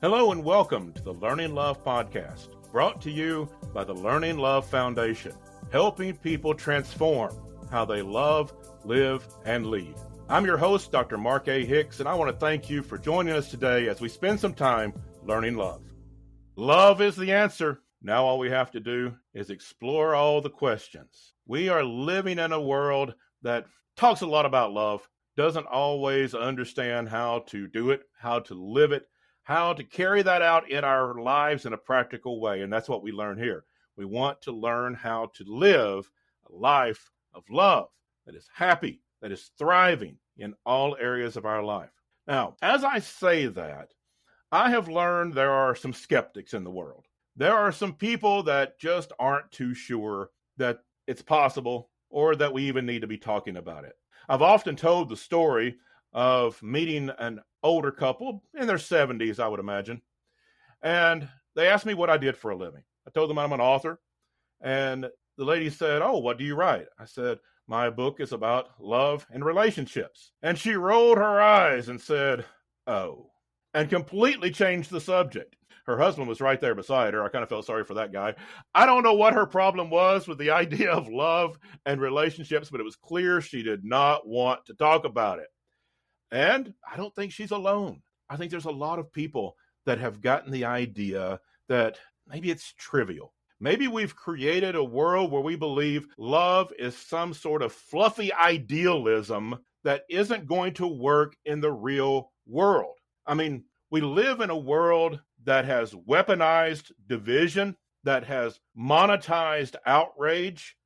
Hello and welcome to the Learning Love Podcast, brought to you by the Learning Love Foundation, helping people transform how they love, live, and lead. I'm your host, Dr. Mark A. Hicks, and I want to thank you for joining us today as we spend some time learning love. Love is the answer. Now all we have to do is explore all the questions. We are living in a world that talks a lot about love, doesn't always understand how to do it, how to live it, how to carry that out in our lives in a practical way. And that's what we learn here. We want to learn how to live a life of love that is happy, that is thriving in all areas of our life. Now, as I say that, I have learned there are some skeptics in the world. There are some people that just aren't too sure that it's possible or that we even need to be talking about it. I've often told the story of meeting an older couple in their 70s, I would imagine. And they asked me what I did for a living. I told them I'm an author. And the lady said, "Oh, what do you write?" I said, "My book is about love and relationships." And she rolled her eyes and said, "Oh," and completely changed the subject. Her husband was right there beside her. I kind of felt sorry for that guy. I don't know what her problem was with the idea of love and relationships, but it was clear she did not want to talk about it. And I don't think she's alone. I think there's a lot of people that have gotten the idea that maybe it's trivial. Maybe we've created a world where we believe love is some sort of fluffy idealism that isn't going to work in the real world. I mean, we live in a world that has weaponized division, that has monetized outrage,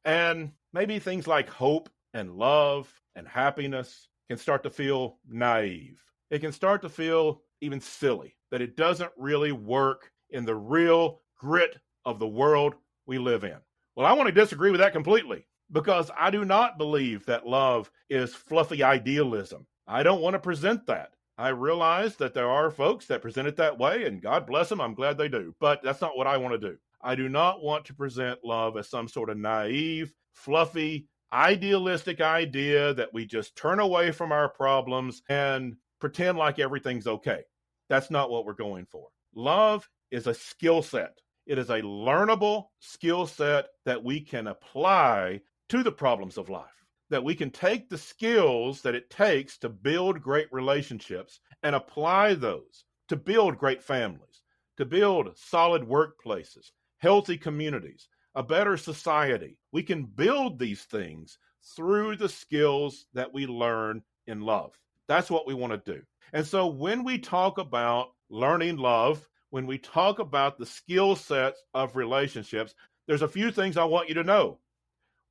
and maybe things like hope and love and happiness can start to feel naive. It can start to feel even silly, that it doesn't really work in the real grit of the world we live in. Well, I want to disagree with that completely, because I do not believe that love is fluffy idealism. I don't want to present that. I realize that there are folks that present it that way, and God bless them, I'm glad they do. But that's not what I want to do. I do not want to present love as some sort of naive, fluffy, idealistic idea that we just turn away from our problems and pretend like everything's okay. That's not what we're going for. Love is a skill set. It is a learnable skill set that we can apply to the problems of life. That we can take the skills that it takes to build great relationships and apply those to build great families, to build solid workplaces, healthy communities, a better society. We can build these things through the skills that we learn in love. That's what we want to do. And so when we talk about learning love, when we talk about the skill sets of relationships, there's a few things I want you to know.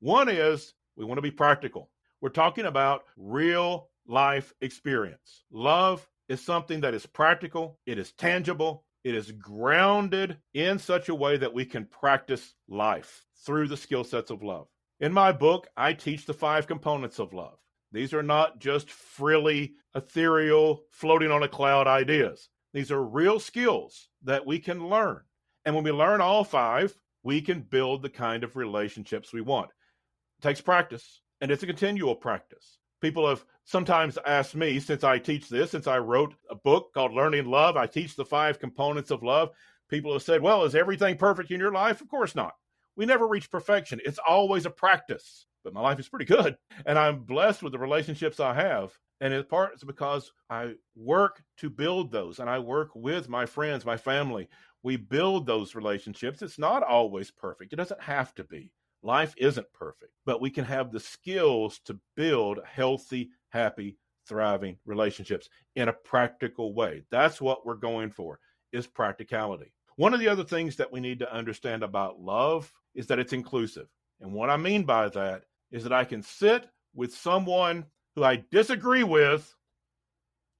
One is, we want to be practical. We're talking about real life experience. Love is something that is practical. It is tangible. It is grounded in such a way that we can practice life through the skill sets of love. In my book, I teach the 5 components of love. These are not just frilly, ethereal, floating on a cloud ideas. These are real skills that we can learn. And when we learn all 5, we can build the kind of relationships we want. It takes practice, and it's a continual practice. People have sometimes asked me, since I teach this, since I wrote a book called Learning Love, I teach the 5 components of love. People have said, "Well, is everything perfect in your life?" Of course not. We never reach perfection. It's always a practice. But my life is pretty good, and I'm blessed with the relationships I have. And in part, it's because I work to build those, and I work with my friends, my family. We build those relationships. It's not always perfect. It doesn't have to be. Life isn't perfect, but we can have the skills to build healthy, happy, thriving relationships in a practical way. That's what we're going for, is practicality. One of the other things that we need to understand about love is that it's inclusive. And what I mean by that is that I can sit with someone who I disagree with,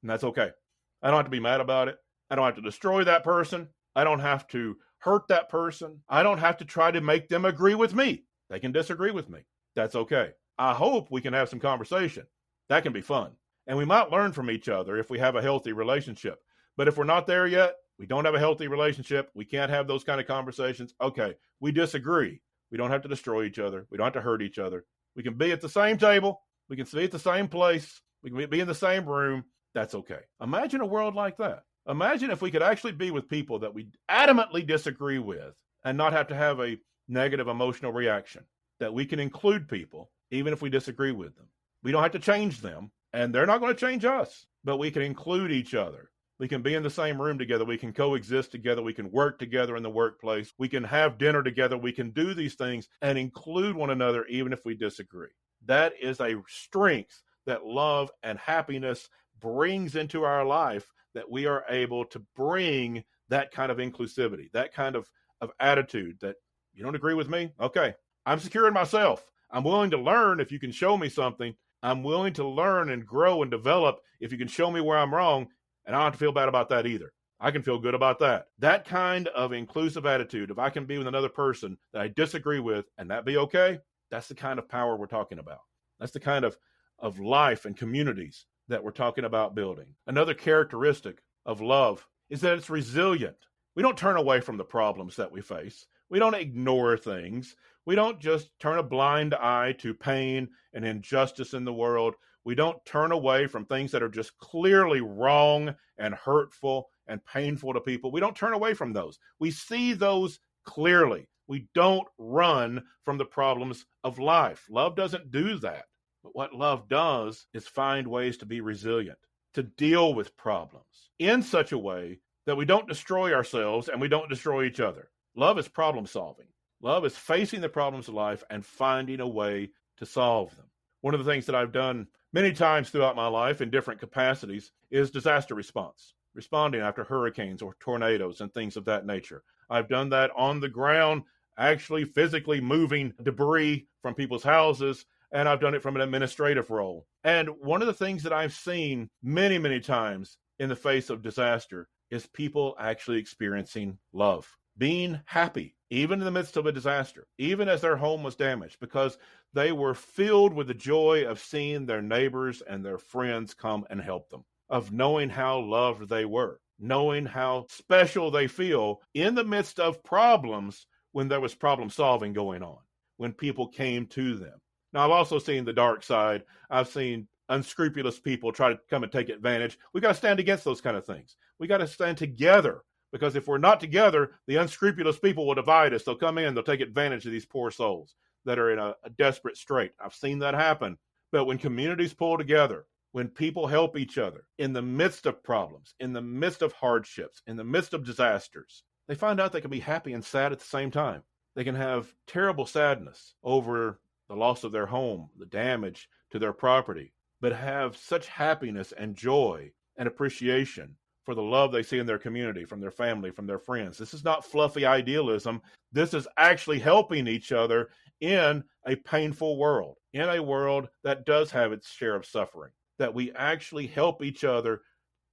and that's okay. I don't have to be mad about it. I don't have to destroy that person. I don't have to hurt that person. I don't have to try to make them agree with me. They can disagree with me. That's okay. I hope we can have some conversation. That can be fun. And we might learn from each other if we have a healthy relationship. But if we're not there yet, we don't have a healthy relationship, we can't have those kind of conversations. Okay, we disagree. We don't have to destroy each other. We don't have to hurt each other. We can be at the same table. We can be at the same place. We can be in the same room. That's okay. Imagine a world like that. Imagine if we could actually be with people that we adamantly disagree with and not have to have a negative emotional reaction, that we can include people even if we disagree with them. We don't have to change them, and they're not going to change us, but we can include each other. We can be in the same room together. We can coexist together. We can work together in the workplace. We can have dinner together. We can do these things and include one another even if we disagree. That is a strength that love and happiness brings into our life, that we are able to bring that kind of inclusivity, that kind of attitude that you don't agree with me? Okay, I'm secure in myself. I'm willing to learn if you can show me something. I'm willing to learn and grow and develop if you can show me where I'm wrong, and I don't have to feel bad about that either. I can feel good about that. That kind of inclusive attitude, if I can be with another person that I disagree with and that be okay, that's the kind of power we're talking about. That's the kind of life and communities that we're talking about building. Another characteristic of love is that it's resilient. We don't turn away from the problems that we face. We don't ignore things. We don't just turn a blind eye to pain and injustice in the world. We don't turn away from things that are just clearly wrong and hurtful and painful to people. We don't turn away from those. We see those clearly. We don't run from the problems of life. Love doesn't do that. But what love does is find ways to be resilient, to deal with problems in such a way that we don't destroy ourselves and we don't destroy each other. Love is problem solving. Love is facing the problems of life and finding a way to solve them. One of the things that I've done many times throughout my life in different capacities is disaster response, responding after hurricanes or tornadoes and things of that nature. I've done that on the ground, actually physically moving debris from people's houses, and I've done it from an administrative role. And one of the things that I've seen many, many times in the face of disaster is people actually experiencing love, being happy, even in the midst of a disaster, even as their home was damaged, because they were filled with the joy of seeing their neighbors and their friends come and help them, of knowing how loved they were, knowing how special they feel in the midst of problems when there was problem solving going on, when people came to them. Now, I've also seen the dark side. I've seen unscrupulous people try to come and take advantage. We got to stand against those kind of things. We got to stand together, because if we're not together, the unscrupulous people will divide us. They'll come in, they'll take advantage of these poor souls that are in a desperate strait. I've seen that happen. But when communities pull together, when people help each other in the midst of problems, in the midst of hardships, in the midst of disasters, they find out they can be happy and sad at the same time. They can have terrible sadness over the loss of their home, the damage to their property, but have such happiness and joy and appreciation for the love they see in their community, from their family, from their friends. This is not fluffy idealism. This is actually helping each other in a painful world, in a world that does have its share of suffering, that we actually help each other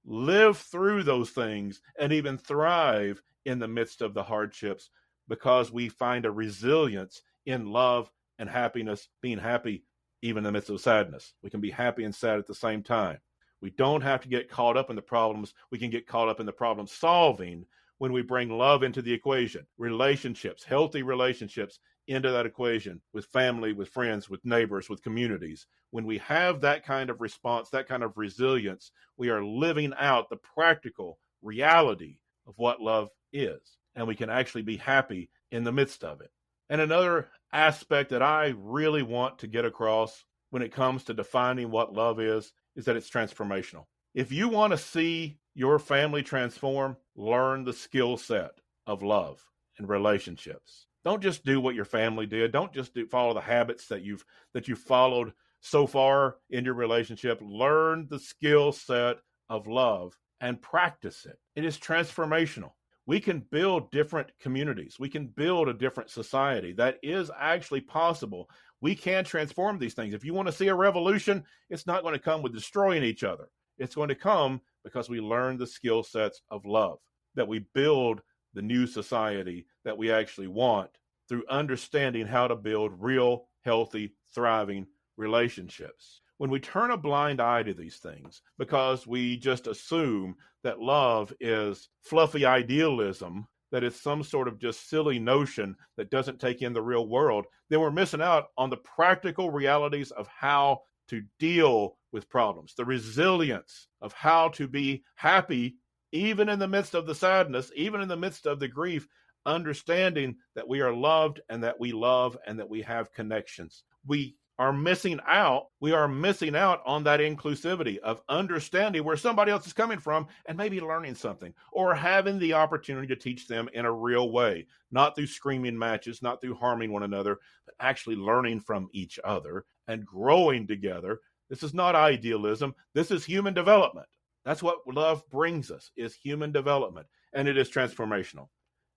live through those things and even thrive in the midst of the hardships, because we find a resilience in love and happiness, being happy even in the midst of sadness. We can be happy and sad at the same time. We don't have to get caught up in the problems. We can get caught up in the problem solving when we bring love into the equation, relationships, healthy relationships into that equation, with family, with friends, with neighbors, with communities. When we have that kind of response, that kind of resilience, we are living out the practical reality of what love is, and we can actually be happy in the midst of it. And another aspect that I really want to get across when it comes to defining what love is that it's transformational. If you want to see your family transform, learn the skill set of love and relationships. Don't just do what your family did. Don't just follow the habits that you've followed so far in your relationship. Learn the skill set of love and practice it. It is transformational. We can build different communities. We can build a different society. That is actually possible. We can transform these things. If you want to see a revolution, it's not going to come with destroying each other. It's going to come because we learn the skill sets of love, that we build the new society that we actually want through understanding how to build real, healthy, thriving relationships. When we turn a blind eye to these things because we just assume that love is fluffy idealism, that it's some sort of just silly notion that doesn't take in the real world, then we're missing out on the practical realities of how to deal with problems, the resilience of how to be happy even in the midst of the sadness, even in the midst of the grief, understanding that we are loved and that we love and that we have connections. We are missing out on that inclusivity of understanding where somebody else is coming from and maybe learning something or having the opportunity to teach them in a real way, not through screaming matches, not through harming one another, but actually learning from each other and growing together. This is not idealism. This is human development. That's what love brings us, is human development, and it is transformational.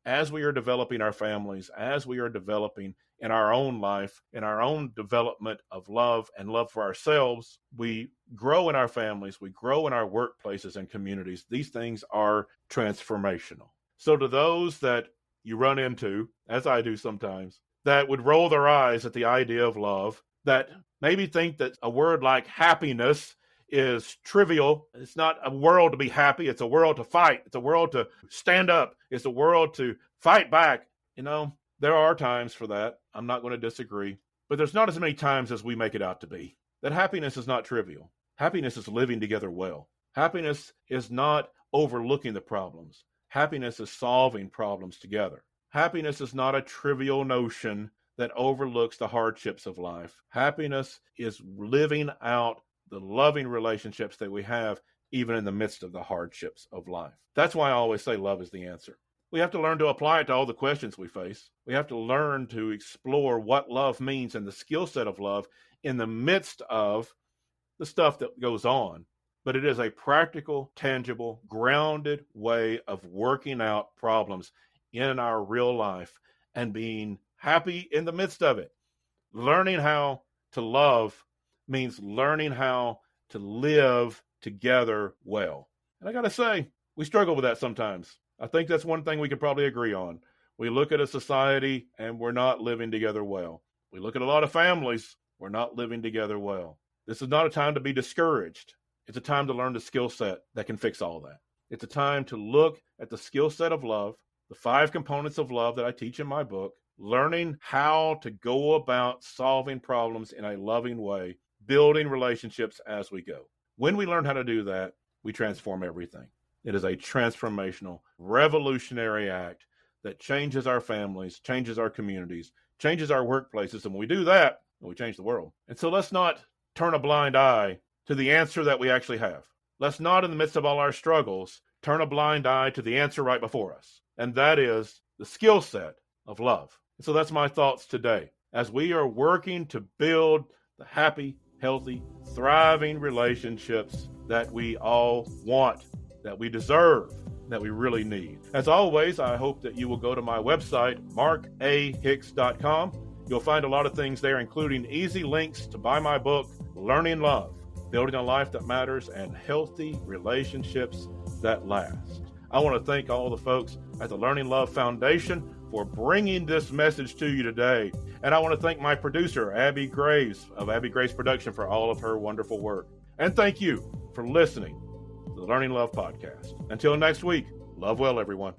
As we are developing our families, as we are developing in our own life, in our own development of love and love for ourselves, we grow in our families, we grow in our workplaces and communities. These things are transformational. So to those that you run into, as I do sometimes, that would roll their eyes at the idea of love, that maybe think that a word like happiness is trivial. It's not a world to be happy. It's a world to fight. It's a world to stand up. It's a world to fight back. There are times for that. I'm not going to disagree. But there's not as many times as we make it out to be. That happiness is not trivial. Happiness is living together well. Happiness is not overlooking the problems. Happiness is solving problems together. Happiness is not a trivial notion that overlooks the hardships of life. Happiness is living out the loving relationships that we have even in the midst of the hardships of life. That's why I always say love is the answer. We have to learn to apply it to all the questions we face. We have to learn to explore what love means and the skill set of love in the midst of the stuff that goes on. But it is a practical, tangible, grounded way of working out problems in our real life and being happy in the midst of it. Learning how to love means learning how to live together well. And I got to say, we struggle with that sometimes. I think that's one thing we could probably agree on. We look at a society and we're not living together well. We look at a lot of families, we're not living together well. This is not a time to be discouraged. It's a time to learn the skill set that can fix all that. It's a time to look at the skill set of love, the 5 components of love that I teach in my book, learning how to go about solving problems in a loving way, building relationships as we go. When we learn how to do that, we transform everything. It is a transformational, revolutionary act that changes our families, changes our communities, changes our workplaces. And when we do that, we change the world. And so let's not turn a blind eye to the answer that we actually have. Let's not, in the midst of all our struggles, turn a blind eye to the answer right before us. And that is the skill set of love. And so that's my thoughts today. As we are working to build the happy, healthy, thriving relationships that we all want, that we deserve, that we really need. As always, I hope that you will go to my website, markahicks.com. You'll find a lot of things there, including easy links to buy my book, Learning Love, Building a Life That Matters and Healthy Relationships That Last. I want to thank all the folks at the Learning Love Foundation for bringing this message to you today. And I want to thank my producer, Abby Graves of Abby Graves Production, for all of her wonderful work. And thank you for listening to the Learning Love Podcast. Until next week, love well, everyone.